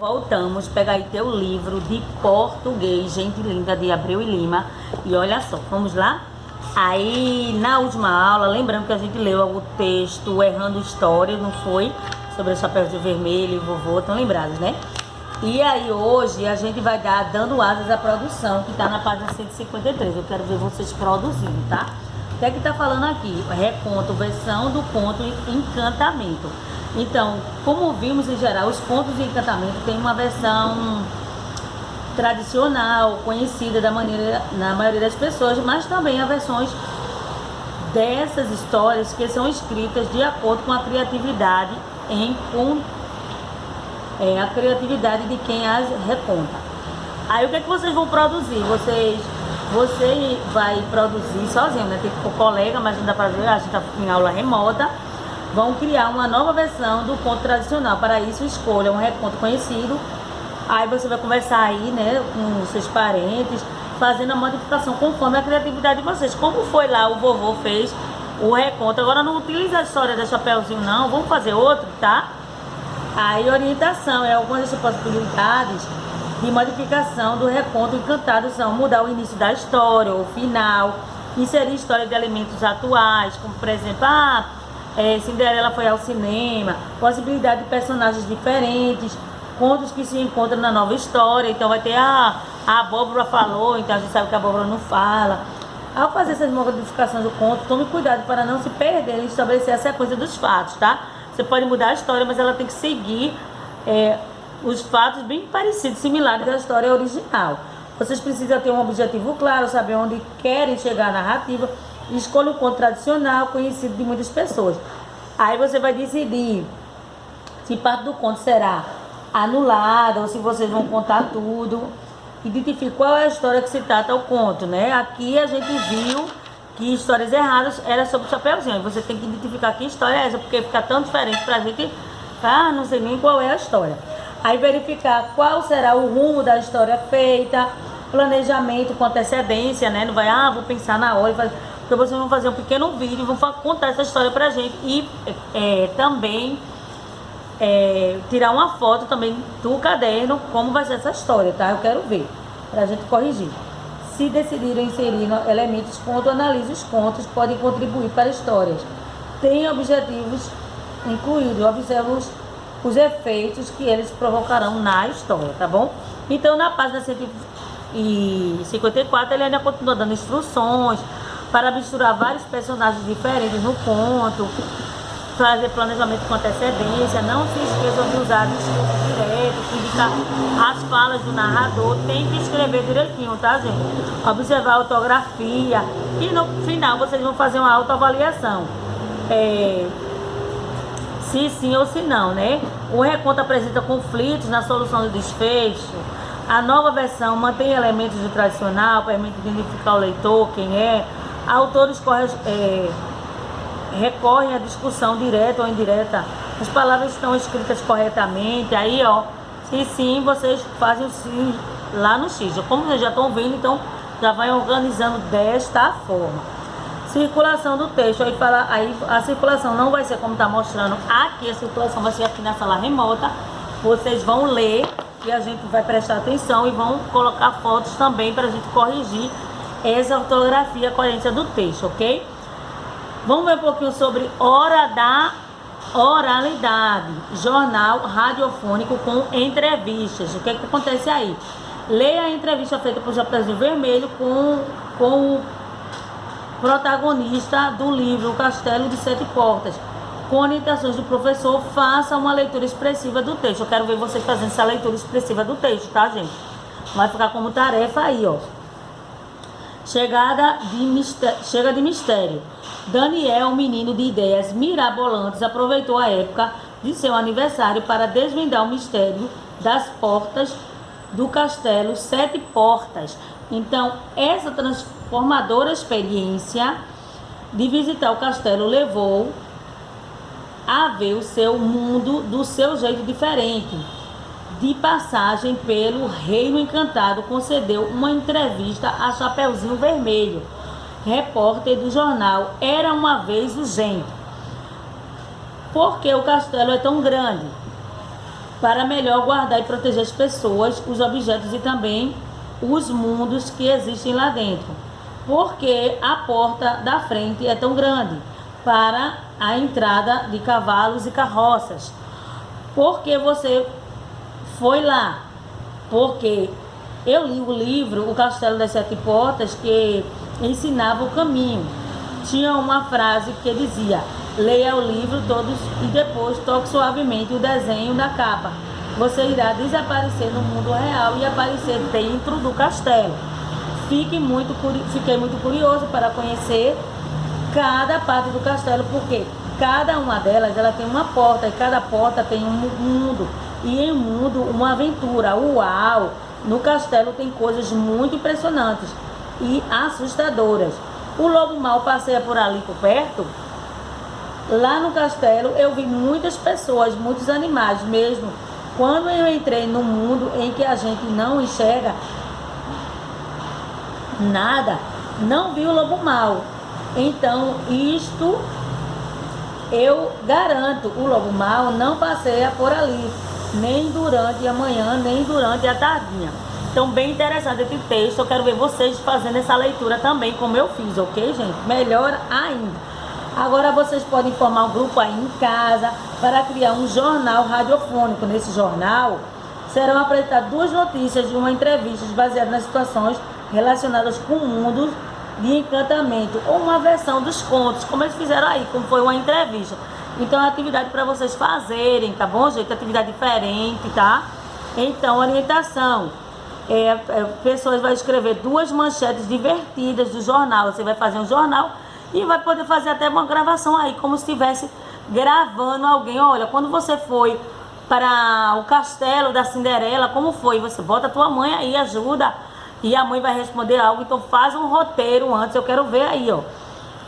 Voltamos, pega aí teu livro de português, Gente Linda, de Abreu e Lima. E olha só, vamos lá? Aí, na última aula, lembrando que a gente leu o texto Errando História, não foi? Sobre o Chapeuzinho Vermelho e o vovô, estão lembrados, né? E aí, hoje, a gente vai dar Dando Asas à Produção, que está na página 153. Eu quero ver vocês produzindo, tá? O que é que tá falando aqui? Reconto, versão do conto Encantamento. Então, como vimos em geral, os contos de encantamento têm uma versão tradicional, conhecida na maioria das pessoas, mas também há versões dessas histórias que são escritas de acordo com a criatividade a criatividade de quem as reconta. Aí o que é que vocês vão produzir? Você vai produzir sozinho, né? Tem que ter colega, mas não dá pra ver, a gente está em aula remota. Vão criar uma nova versão do conto tradicional. Para isso, escolha um reconto conhecido. Aí você vai conversar aí, né, com seus parentes, fazendo a modificação conforme a criatividade de vocês. Como foi lá, o vovô fez o reconto. Agora não utiliza a história da Chapeuzinho, não. Vamos fazer outro, tá? Aí, orientação é algumas das possibilidades de modificação do reconto encantado são mudar o início da história, o final, inserir história de elementos atuais, como por exemplo, Cinderela foi ao cinema, possibilidade de personagens diferentes, contos que se encontram na nova história. Então vai ter a abóbora falou, então a gente sabe que a abóbora não fala. Ao fazer essas modificações do conto, tome cuidado para não se perder e estabelecer a sequência dos fatos, tá? Você pode mudar a história, mas ela tem que seguir os fatos bem parecidos, similares à história original. Vocês precisam ter um objetivo claro, saber onde querem chegar a narrativa. Escolha o conto tradicional, conhecido de muitas pessoas. Aí você vai decidir se parte do conto será anulada ou se vocês vão contar tudo. Identifique qual é a história que se trata o conto, né? Aqui a gente viu que histórias erradas era sobre o Chapeuzinho. Aí você tem que identificar que história é essa, porque fica tão diferente pra gente, não sei nem qual é a história. Aí verificar qual será o rumo da história feita, planejamento com antecedência, né? Não vai, vou pensar na hora e fazer. Porque vocês vão fazer um pequeno vídeo, vão contar essa história pra gente e também tirar uma foto também do caderno, como vai ser essa história, tá? Eu quero ver, pra gente corrigir. Se decidirem inserir elementos conto, analise os contos, podem contribuir para histórias. Tem objetivos incluídos, observe os efeitos que eles provocarão na história, tá bom? Então, na página 154, ele ainda continua dando instruções para misturar vários personagens diferentes no conto, fazer planejamento com antecedência, não se esqueçam de usar discurso direto, indicar as falas do narrador, tem que escrever direitinho, tá, gente? Observar a ortografia e no final vocês vão fazer uma autoavaliação. Se sim ou se não, né? O reconto apresenta conflitos na solução do desfecho. A nova versão mantém elementos do tradicional, permite identificar o leitor, quem é. Autores recorrem à discussão direta ou indireta. As palavras estão escritas corretamente. Aí, se sim, vocês fazem o sim lá no X. Como vocês já estão vendo, então já vai organizando desta forma. Circulação do texto. Aí a circulação não vai ser como está mostrando aqui. A circulação vai ser aqui na sala remota. Vocês vão ler e a gente vai prestar atenção e vão colocar fotos também para a gente corrigir essa ortografia, a coerência do texto, ok? Vamos ver um pouquinho sobre Hora da Oralidade, jornal radiofônico com entrevistas. O que acontece aí? Leia a entrevista feita por Chapeuzinho Vermelho com o protagonista do livro O Castelo de Sete Portas. Com orientações do professor, faça uma leitura expressiva do texto. Eu quero ver vocês fazendo essa leitura expressiva do texto, tá, gente? Vai ficar como tarefa aí, Chega de mistério. Daniel, um menino de ideias mirabolantes, aproveitou a época de seu aniversário para desvendar o mistério das portas do castelo Sete Portas. Então, essa transformadora experiência de visitar o castelo levou a ver o seu mundo do seu jeito diferente. De passagem pelo Reino Encantado, concedeu uma entrevista a Chapeuzinho Vermelho, repórter do jornal Era Uma Vez Urgente. Por que o castelo é tão grande? para melhor guardar e proteger as pessoas, os objetos e também os mundos que existem lá dentro. Porque a porta da frente é tão grande para a entrada de cavalos e carroças. Porque você foi lá? Porque eu li o livro O Castelo das Sete Portas, que ensinava o caminho. Tinha uma frase que dizia: leia o livro todos e depois toque suavemente o desenho da capa. Você irá desaparecer no mundo real e aparecer dentro do castelo. Fiquei muito curioso para conhecer cada parte do castelo, porque cada uma delas ela tem uma porta e cada porta tem um mundo. E em um mundo, uma aventura. Uau! No castelo tem coisas muito impressionantes e assustadoras. O lobo mau passeia por ali por perto. Lá no castelo eu vi muitas pessoas, muitos animais mesmo. Quando eu entrei no mundo em que a gente não enxerga nada, não vi o lobo mau. Então isto eu garanto, o lobo mau não passeia por ali, nem durante a manhã, nem durante a tardinha. Então, bem interessante esse texto. Eu quero ver vocês fazendo essa leitura também, como eu fiz, ok, gente? Melhor ainda. Agora vocês podem formar um grupo aí em casa para criar um jornal radiofônico. Nesse jornal serão apresentadas 2 notícias de uma entrevista baseada nas situações relacionadas com o mundo de encantamento, ou uma versão dos contos, como eles fizeram aí, como foi uma entrevista. Então, é uma atividade para vocês fazerem, tá bom, gente? Atividade diferente, tá? Então, orientação. Pessoas vão escrever 2 manchetes divertidas do jornal. Você vai fazer um jornal e vai poder fazer até uma gravação aí, como se estivesse gravando alguém. Olha, quando você foi para o castelo da Cinderela, como foi? Você bota a tua mãe aí, ajuda, e a mãe vai responder algo. Então faz um roteiro antes, eu quero ver aí, ó.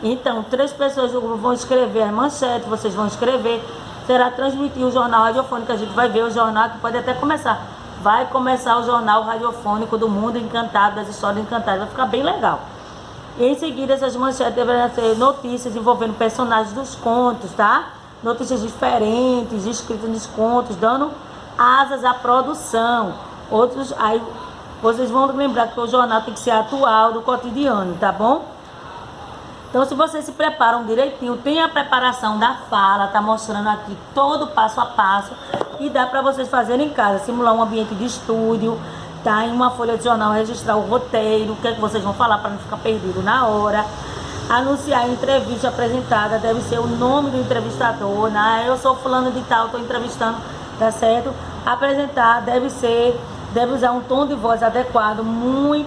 Então 3 pessoas do grupo vão escrever as manchetes, vocês vão escrever, será transmitir o jornal radiofônico. A gente vai ver o jornal que pode até começar. Vai começar o jornal radiofônico do mundo encantado, das histórias encantadas, vai ficar bem legal. Em seguida, essas manchetes deverão ser notícias envolvendo personagens dos contos, tá? Notícias diferentes, escritas nos contos, dando asas à produção. Outros, aí vocês vão lembrar que o jornal tem que ser atual, do cotidiano, tá bom? Então, se vocês se preparam direitinho, tem a preparação da fala, tá mostrando aqui todo passo a passo, e dá para vocês fazerem em casa, simular um ambiente de estúdio, tá? Em uma folha de jornal, registrar o roteiro, o que é que vocês vão falar para não ficar perdido na hora. Anunciar a entrevista apresentada, deve ser o nome do entrevistador, né? Eu sou fulano de tal, estou entrevistando, tá certo? Apresentar deve usar um tom de voz adequado,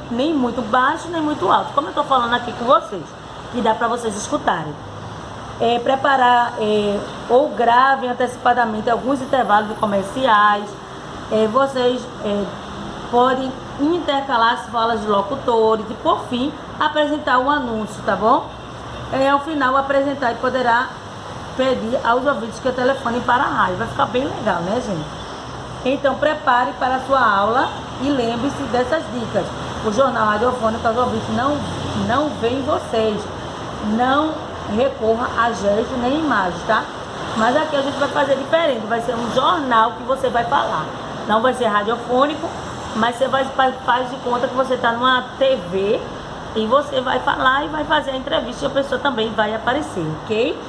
nem muito baixo, nem muito alto, como eu estou falando aqui com vocês, que dá para vocês escutarem. Preparar ou gravem antecipadamente alguns intervalos de comerciais. Vocês podem intercalar as falas de locutores e, por fim, apresentar um anúncio, tá bom? Ao final, apresentar e poderá pedir aos ouvintes que telefonem para a rádio. Vai ficar bem legal, né, gente? Então, prepare para a sua aula e lembre-se dessas dicas. O jornal radiofônico, aos ouvintes, não vem vocês. Não recorra a gestos nem imagens, tá? Mas aqui a gente vai fazer diferente. Vai ser um jornal que você vai falar. Não vai ser radiofônico, mas você faz de conta que você está numa TV e você vai falar e vai fazer a entrevista e a pessoa também vai aparecer, ok?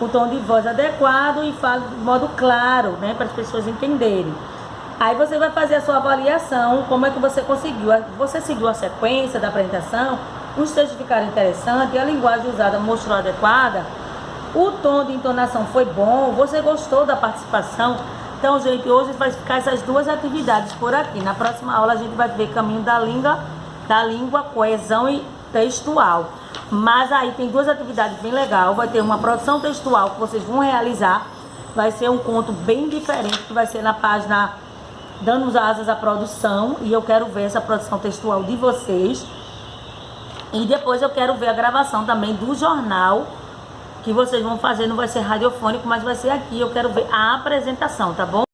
O tom de voz adequado e fala de modo claro, né? Para as pessoas entenderem. Aí você vai fazer a sua avaliação, como é que você conseguiu. Você seguiu a sequência da apresentação, os textos ficaram interessantes, a linguagem usada mostrou adequada, o tom de entonação foi bom, você gostou da participação. Então, gente, hoje vai ficar essas 2 atividades por aqui. Na próxima aula a gente vai ver caminho da língua, coesão e textual. Mas aí tem 2 atividades bem legais. Vai ter uma produção textual que vocês vão realizar. Vai ser um conto bem diferente, que vai ser na página Dando Asas à Produção. E eu quero ver essa produção textual de vocês. E depois eu quero ver a gravação também do jornal que vocês vão fazer. Não vai ser radiofônico, mas vai ser aqui. Eu quero ver a apresentação, tá bom?